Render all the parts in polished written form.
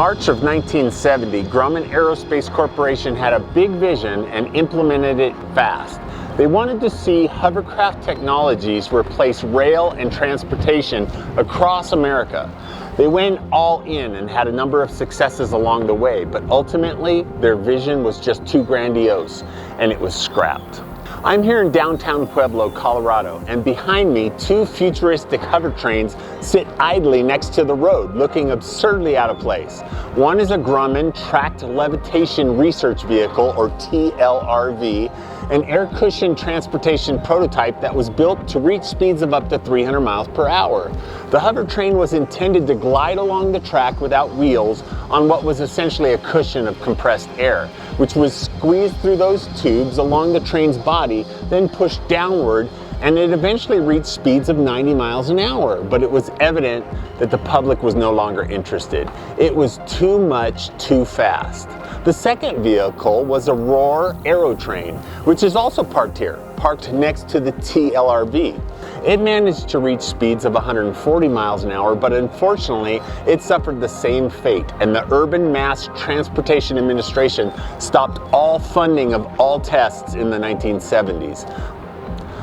March of 1970, Grumman Aerospace Corporation had a big vision and implemented it fast. They wanted to see hovercraft technologies replace rail and transportation across America. They went all in and had a number of successes along the way, but ultimately their vision was just too grandiose and it was scrapped. I'm here in downtown Pueblo, Colorado, and behind me, two futuristic hover trains sit idly next to the road, looking absurdly out of place. One is a Grumman Tracked Levitation Research Vehicle, or TLRV, an air-cushioned transportation prototype that was built to reach speeds of up to 300 miles per hour. The hover train was intended to glide along the track without wheels on what was essentially a cushion of compressed air, which was squeezed through those tubes along the train's body, then pushed downward, and it eventually reached speeds of 90 miles an hour. But it was evident that the public was no longer interested. It was too much, too fast. The second vehicle was a Roar Aerotrain, which is also parked here, parked next to the TLRV. It managed to reach speeds of 140 miles an hour, but unfortunately, it suffered the same fate, and the Urban Mass Transportation Administration stopped all funding of all tests in the 1970s.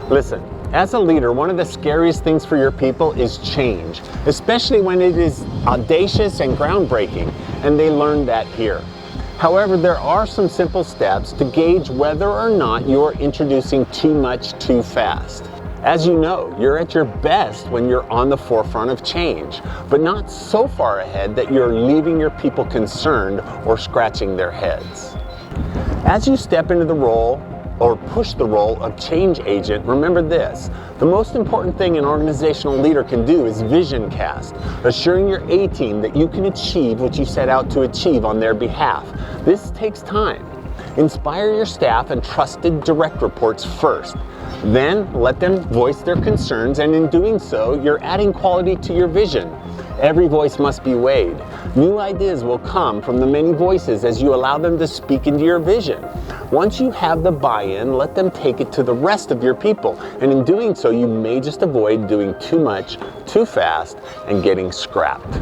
Listen, as a leader, one of the scariest things for your people is change, especially when it is audacious and groundbreaking, and they learned that here. However, there are some simple steps to gauge whether or not you're introducing too much too fast. As you know, you're at your best when you're on the forefront of change, but not so far ahead that you're leaving your people concerned or scratching their heads. As you step into the role or push the role of change agent, remember this: the most important thing an organizational leader can do is vision cast, assuring your A-team that you can achieve what you set out to achieve on their behalf. This takes time. Inspire your staff and trusted direct reports first. Then let them voice their concerns, and in doing so, you're adding quality to your vision. Every voice must be weighed. New ideas will come from the many voices as you allow them to speak into your vision. Once you have the buy-in, let them take it to the rest of your people, and in doing so, you may just avoid doing too much, too fast, and getting scrapped.